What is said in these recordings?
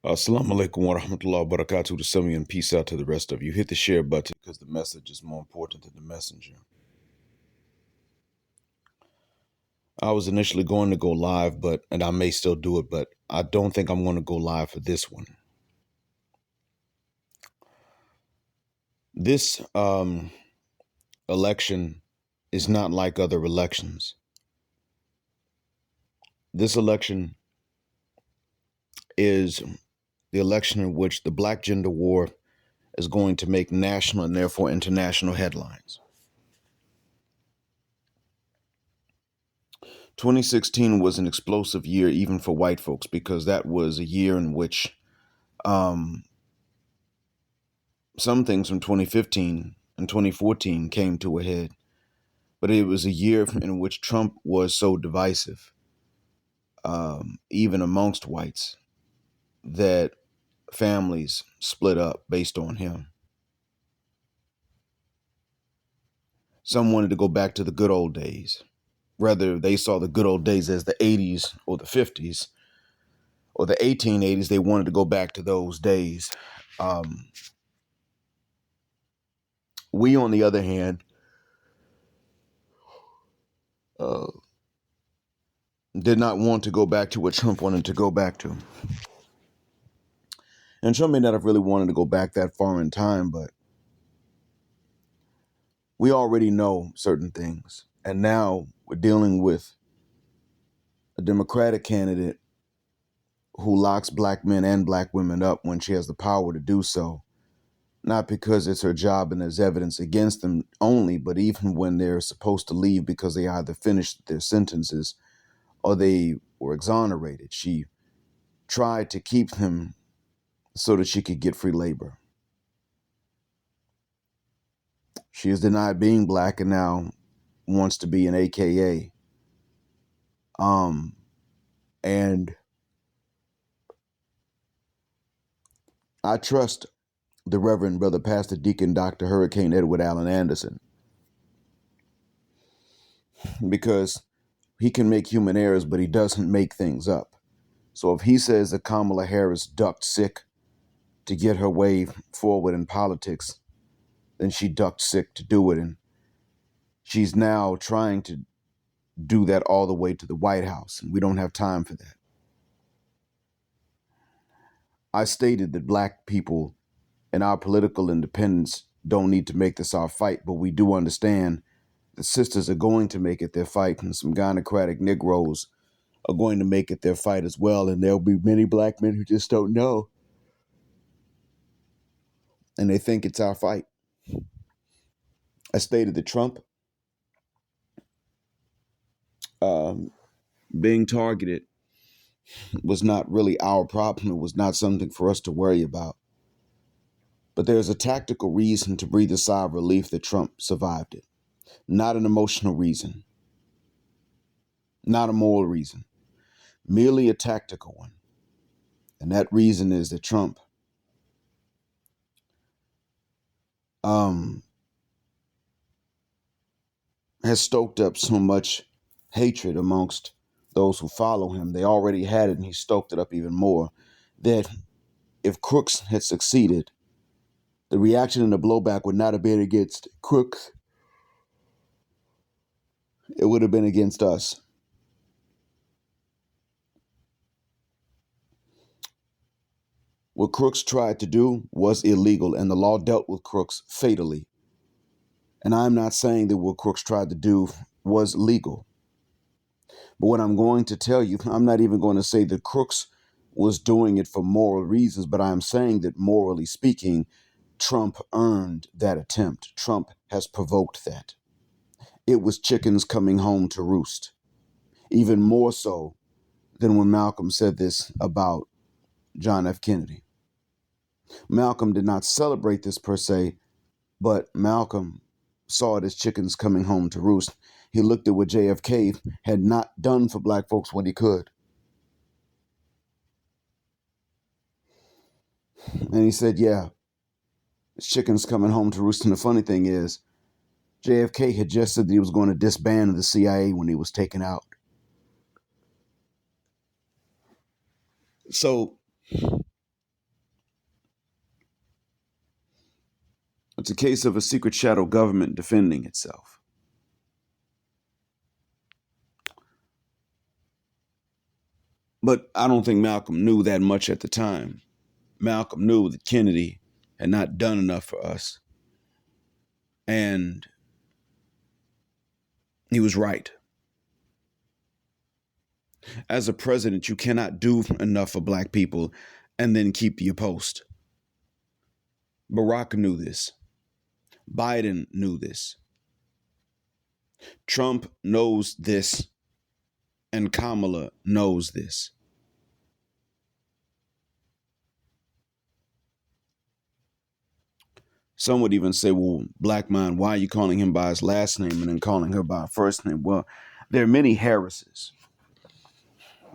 Assalamu alaikum wa rahmatullahi wa barakatuh to some of you, and peace out to the rest of you. Hit the share button because the message is more important than the messenger. I was initially going to go live, and I may still do it, but I don't think I'm going to go live for this one. This election is not like other elections. This election is the election in which the black gender war is going to make national and therefore international headlines. 2016 was an explosive year even for white folks because that was a year in which some things from 2015 and 2014 came to a head. But it was a year in which Trump was so divisive, even amongst whites, that families split up based on him. Some wanted to go back to the good old days. Whether they saw the good old days as the 80s or the 50s or the 1880s, they wanted to go back to those days. We, on the other hand, did not want to go back to what Trump wanted to go back to. And Trump may not have really wanted to go back that far in time, but we already know certain things. And now we're dealing with a Democratic candidate who locks black men and black women up when she has the power to do so. Not because it's her job and there's evidence against them only, but even when they're supposed to leave because they either finished their sentences or they were exonerated. She tried to keep them so that she could get free labor. She is denied being black and now wants to be an AKA. And I trust the Reverend Brother Pastor Deacon Dr. Hurricane Edward Allen Anderson because he can make human errors, but he doesn't make things up. So if he says that Kamala Harris ducked sick to get her way forward in politics, then she ducked sick to do it. And she's now trying to do that all the way to the White House, and we don't have time for that. I stated that black people and our political independence don't need to make this our fight, but we do understand that sisters are going to make it their fight, and some gynocratic Negroes are going to make it their fight as well, and there'll be many black men who just don't know, and they think it's our fight. I stated that Trump being targeted was not really our problem. It was not something for us to worry about. But there's a tactical reason to breathe a sigh of relief that Trump survived it. Not an emotional reason. Not a moral reason. Merely a tactical one. And that reason is that Trump has stoked up so much hatred amongst those who follow him. They already had it, and he stoked it up even more. That if Crooks had succeeded, the reaction and the blowback would not have been against Crooks. It would have been against us. What Crooks tried to do was illegal, and the law dealt with Crooks fatally. And I'm not saying that what Crooks tried to do was legal. But what I'm going to tell you, I'm not even going to say that Crooks was doing it for moral reasons, but I'm saying that morally speaking, Trump earned that attempt. Trump has provoked that. It was chickens coming home to roost. Even more so than when Malcolm said this about John F. Kennedy. Malcolm did not celebrate this per se, but Malcolm saw it as chickens coming home to roost. He looked at what JFK had not done for black folks when he could. And he said, yeah, it's chickens coming home to roost. And the funny thing is, JFK had just said that he was going to disband the CIA when he was taken out. So It's a case of a secret shadow government defending itself. But I don't think Malcolm knew that much at the time. Malcolm knew that Kennedy had not done enough for us. And he was right. As a president, you cannot do enough for black people and then keep your post. Barack knew this. Biden knew this. Trump knows this. And Kamala knows this. Some would even say, well, black man, why are you calling him by his last name and then calling her by her first name? Well, there are many Harrises.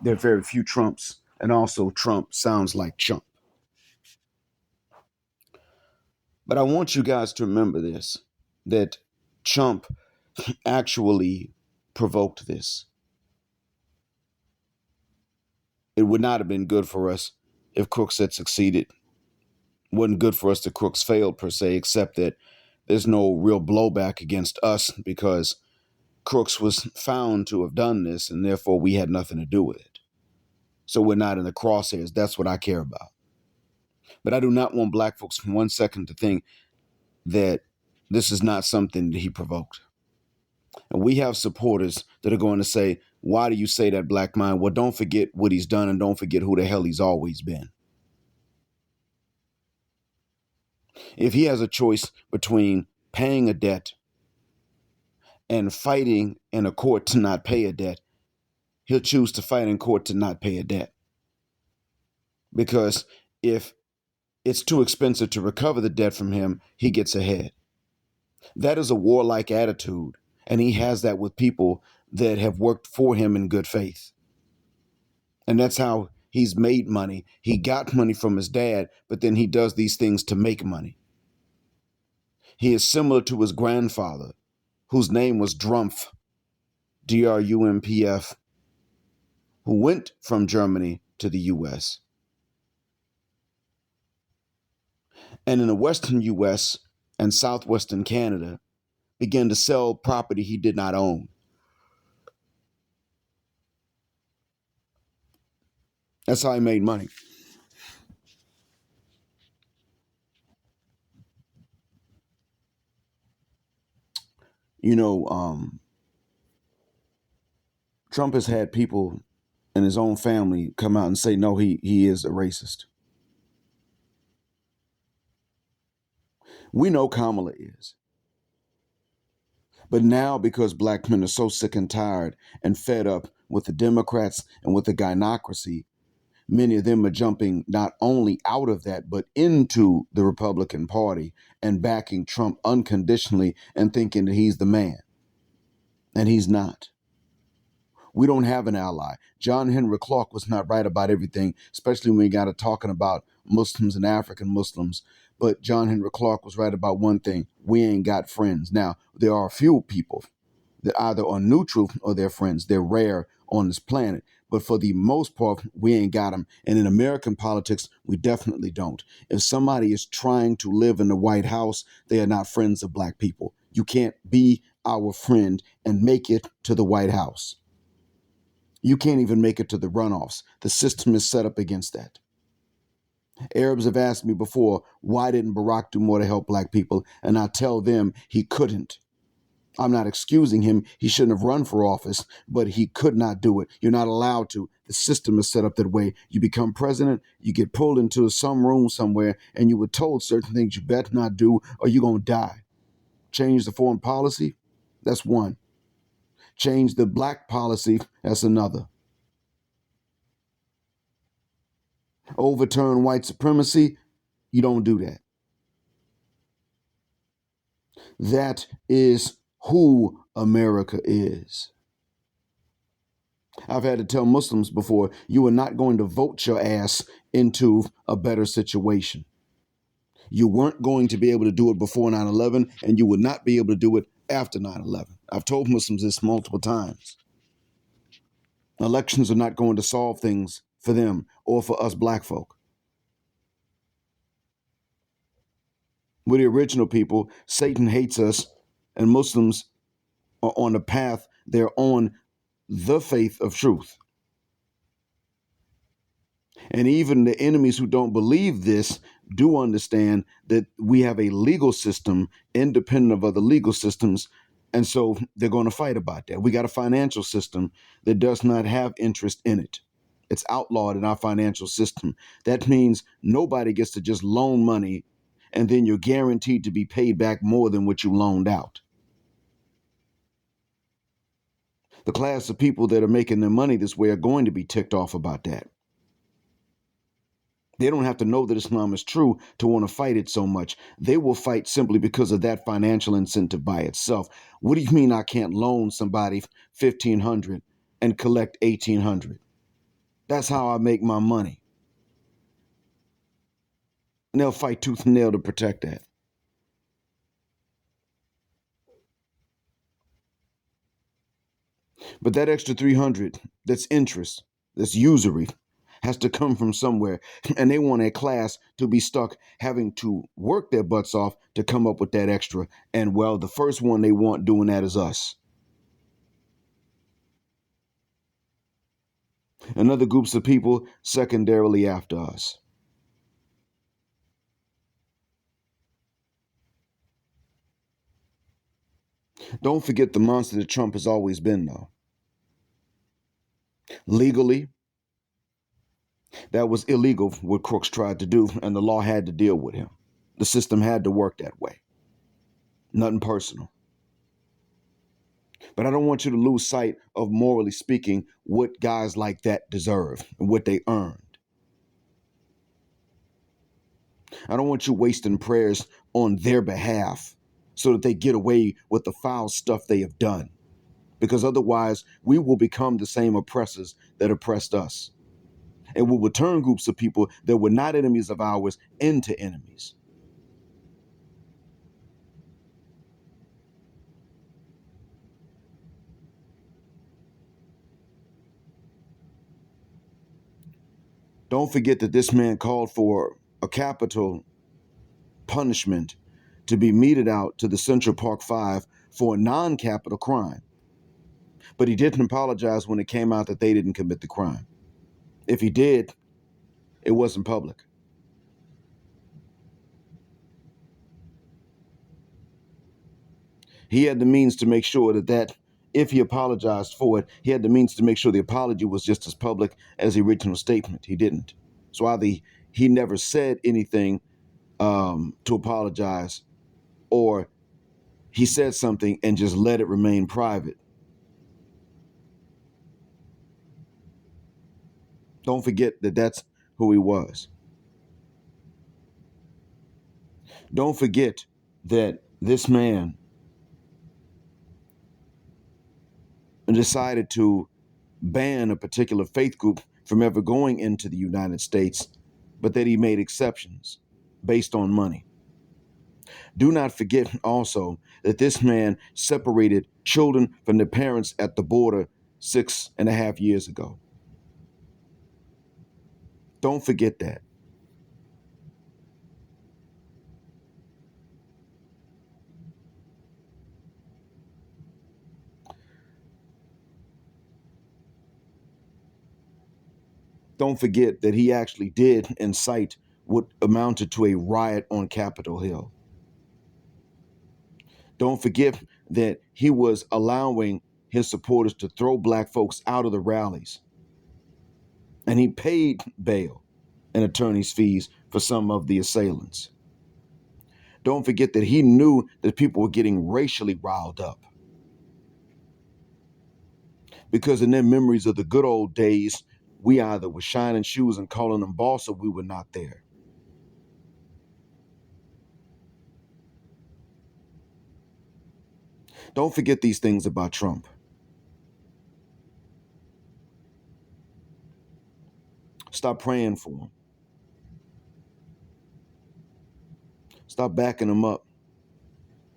There are very few Trumps. And also Trump sounds like chump. But I want you guys to remember this, that Trump actually provoked this. It would not have been good for us if Crooks had succeeded. It wasn't good for us that Crooks failed per se, except that there's no real blowback against us because Crooks was found to have done this and therefore we had nothing to do with it. So we're not in the crosshairs. That's what I care about. But I do not want black folks for 1 second to think that this is not something that he provoked. And we have supporters that are going to say, why do you say that, black man? Well, don't forget what he's done and don't forget who the hell he's always been. If he has a choice between paying a debt and fighting in a court to not pay a debt, he'll choose to fight in court to not pay a debt. Because if it's too expensive to recover the debt from him, he gets ahead. That is a warlike attitude, and he has that with people that have worked for him in good faith. And that's how he's made money. He got money from his dad, but then he does these things to make money. He is similar to his grandfather, whose name was Drumpf, Drumpf, who went from Germany to the U.S. And in the Western U.S. and Southwestern Canada, began to sell property he did not own. That's how he made money. You know, Trump has had people in his own family come out and say, no, he is a racist. We know Kamala is. But now, because black men are so sick and tired and fed up with the Democrats and with the gynocracy, many of them are jumping not only out of that, but into the Republican Party and backing Trump unconditionally and thinking that he's the man. And he's not. We don't have an ally. John Henry Clark was not right about everything, especially when we got to talking about Muslims and African Muslims. But John Henry Clark was right about one thing. We ain't got friends. Now, there are a few people that either are neutral or they're friends. They're rare on this planet. But for the most part, we ain't got them. And in American politics, we definitely don't. If somebody is trying to live in the White House, they are not friends of black people. You can't be our friend and make it to the White House. You can't even make it to the runoffs. The system is set up against that. Arabs have asked me before, why didn't Barack do more to help black people? And I tell them he couldn't. I'm not excusing him. He shouldn't have run for office, but he could not do it. You're not allowed to. The system is set up that way. You become president, you get pulled into some room somewhere, and you were told certain things you better not do or you're going to die. Change the foreign policy, that's one. Change the black policy, that's another. Overturn white supremacy, you don't do that. That is who America is. I've had to tell Muslims before, you are not going to vote your ass into a better situation. You weren't going to be able to do it before 9/11, and you would not be able to do it after 9/11. I've told Muslims this multiple times. Elections are not going to solve things for them or for us black folk. We're the original people. Satan hates us, and Muslims are on the path. They're on the faith of truth. And even the enemies who don't believe this do understand that we have a legal system independent of other legal systems. And so they're going to fight about that. We got a financial system that does not have interest in it. It's outlawed in our financial system. That means nobody gets to just loan money and then you're guaranteed to be paid back more than what you loaned out. The class of people that are making their money this way are going to be ticked off about that. They don't have to know that Islam is true to want to fight it so much. They will fight simply because of that financial incentive by itself. What do you mean I can't loan somebody 1,500 and collect 1,800? That's how I make my money. And they'll fight tooth and nail to protect that. But that extra 300, that's interest, that's usury, has to come from somewhere. And they want a class to be stuck having to work their butts off to come up with that extra. And well, the first one they want doing that is us. And other groups of people secondarily after us. Don't forget the monster that Trump has always been, though. Legally, that was illegal what Crooks tried to do, and the law had to deal with him. The system had to work that way. Nothing personal. But I don't want you to lose sight of, morally speaking, what guys like that deserve and what they earned. I don't want you wasting prayers on their behalf so that they get away with the foul stuff they have done. Because otherwise, we will become the same oppressors that oppressed us. And we will turn groups of people that were not enemies of ours into enemies. Don't forget that this man called for a capital punishment to be meted out to the Central Park Five for a non-capital crime. But he didn't apologize when it came out that they didn't commit the crime. If he did, it wasn't public. He had the means to make sure that if he apologized for it, he had the means to make sure the apology was just as public as the original statement. He didn't. So either he never said anything to apologize, or he said something and just let it remain private. Don't forget that that's who he was. Don't forget that this man decided to ban a particular faith group from ever going into the United States, but that he made exceptions based on money. Do not forget also that this man separated children from their parents at the border 6.5 years ago. Don't forget that. Don't forget that he actually did incite what amounted to a riot on Capitol Hill. Don't forget that he was allowing his supporters to throw black folks out of the rallies. And he paid bail and attorney's fees for some of the assailants. Don't forget that he knew that people were getting racially riled up. Because in their memories of the good old days, we either were shining shoes and calling them boss, or we were not there. Don't forget these things about Trump. Stop praying for him. Stop backing him up.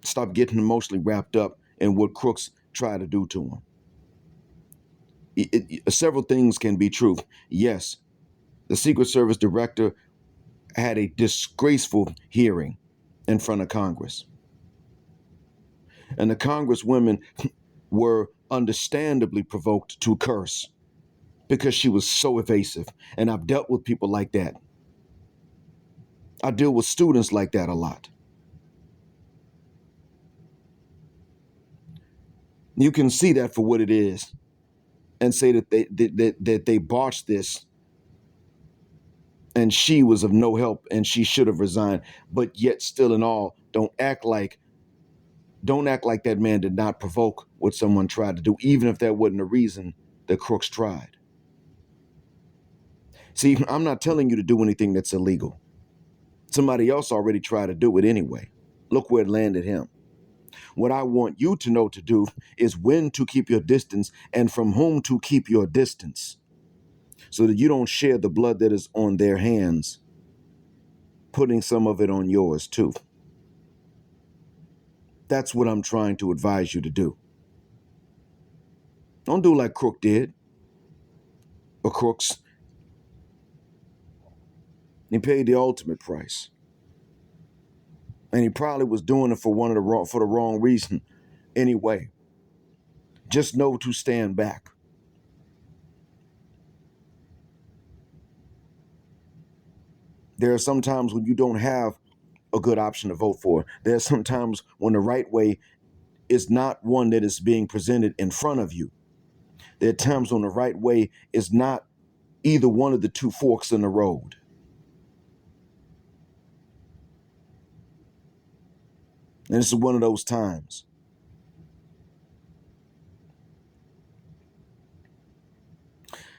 Stop getting emotionally wrapped up in what crooks try to do to him. Several things can be true. Yes, the Secret Service director had a disgraceful hearing in front of Congress. And the Congresswomen were understandably provoked to curse because she was so evasive. And I've dealt with people like that. I deal with students like that a lot. You can see that for what it is and say that they botched this and she was of no help and she should have resigned. But yet still in all, don't act like that man did not provoke what someone tried to do, even if that wasn't the reason the crooks tried. See, I'm not telling you to do anything that's illegal. Somebody else already tried to do it anyway. Look where it landed him. What I want you to know to do is when to keep your distance and from whom to keep your distance, so that you don't share the blood that is on their hands, putting some of it on yours too. That's what I'm trying to advise you to do. Don't do like Crook did, or Crooks. He paid the ultimate price. And he probably was doing it for the wrong reason anyway. Just know to stand back. There are some times when you don't have a good option to vote for. There are some times when the right way is not one that is being presented in front of you. There are times when the right way is not either one of the two forks in the road. And this is one of those times.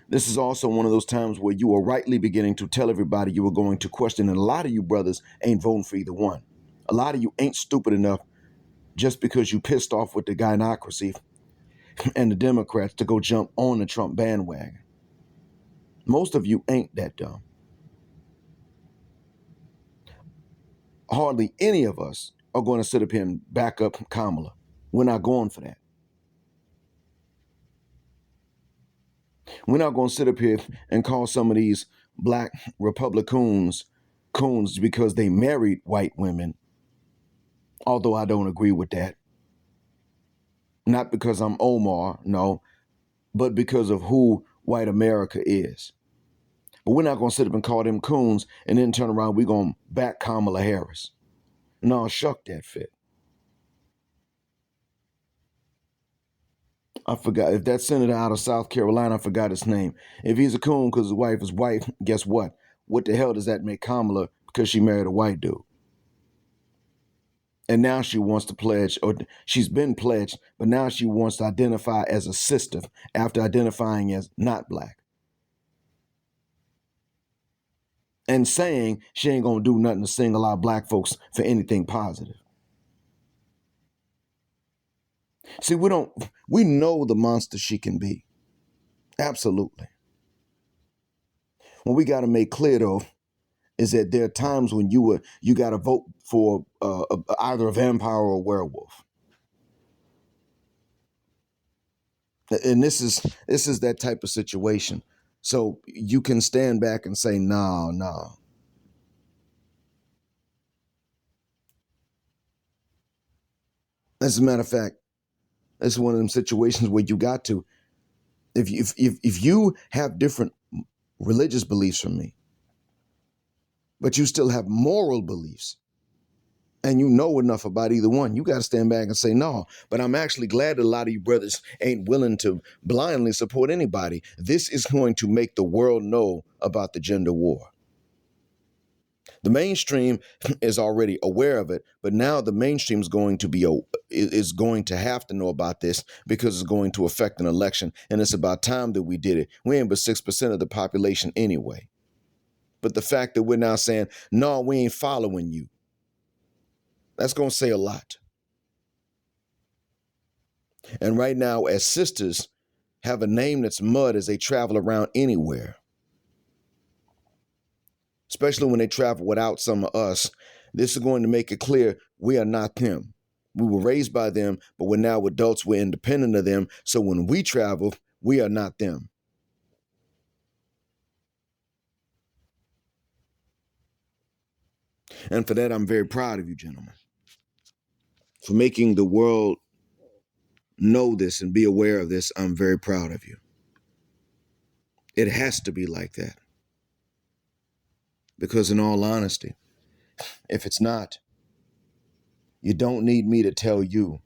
This is also one of those times where you are rightly beginning to tell everybody you are going to question. And a lot of you brothers ain't voting for either one. A lot of you ain't stupid enough just because you pissed off with the gynocracy and the Democrats to go jump on the Trump bandwagon. Most of you ain't that dumb. Hardly any of us are going to sit up here and back up Kamala. We're not going for that. We're not going to sit up here and call some of these black Republicans coons because they married white women, although I don't agree with that. Not because I'm Omar, no, but because of who white America is. But we're not going to sit up and call them coons and then turn around, we're going to back Kamala Harris. No, shuck that fit. I forgot. If that senator out of South Carolina, I forgot his name. If he's a coon because his wife is white, guess what? What the hell does that make Kamala because she married a white dude? And now she wants to pledge, or she's been pledged, but now she wants to identify as a sister after identifying as not black. And saying she ain't going to do nothing to single out black folks for anything positive. See, we know the monster she can be. Absolutely. What we got to make clear, though, is that there are times when you got to vote for either a vampire or a werewolf. And this is that type of situation. So you can stand back and say, no, no. As a matter of fact, it's one of them situations where you got to, if you have different religious beliefs from me, but you still have moral beliefs, and you know enough about either one, you got to stand back and say no. But I'm actually glad that a lot of you brothers ain't willing to blindly support anybody. This is going to make the world know about the gender war. The mainstream is already aware of it, but now the mainstream is going to have to know about this because it's going to affect an election, and it's about time that we did it. We ain't but 6% of the population anyway. But the fact that we're now saying, no, we ain't following you, that's going to say a lot. And right now, as sisters have a name that's mud as they travel around anywhere, especially when they travel without some of us, this is going to make it clear we are not them. We were raised by them, but we're now adults. We're independent of them. So when we travel, we are not them. And for that, I'm very proud of you, gentlemen, for making the world know this and be aware of this. I'm very proud of you. It has to be like that. Because in all honesty, if it's not, you don't need me to tell you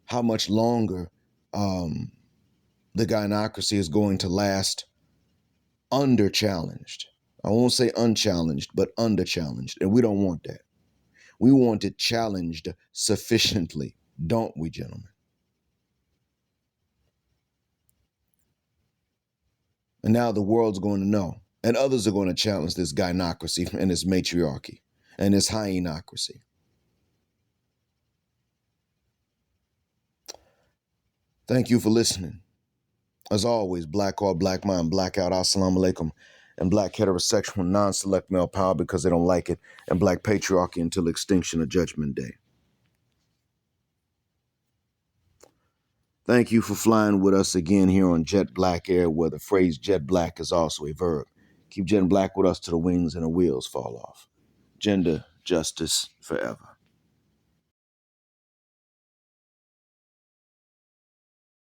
how much longer the gynocracy is going to last under-challenged. I won't say unchallenged, but under-challenged. And we don't want that. We want it challenged sufficiently, don't we, gentlemen? And now the world's going to know. And others are going to challenge this gynocracy and this matriarchy and this hyenocracy. Thank you for listening. As always, black or black mind, blackout, assalamu alaikum, and black heterosexual non-select male power because they don't like it, and black patriarchy until extinction of judgment day. Thank you for flying with us again here on Jet Black Air, where the phrase jet black is also a verb. Keep jet black with us till the wings and the wheels fall off. Gender justice forever.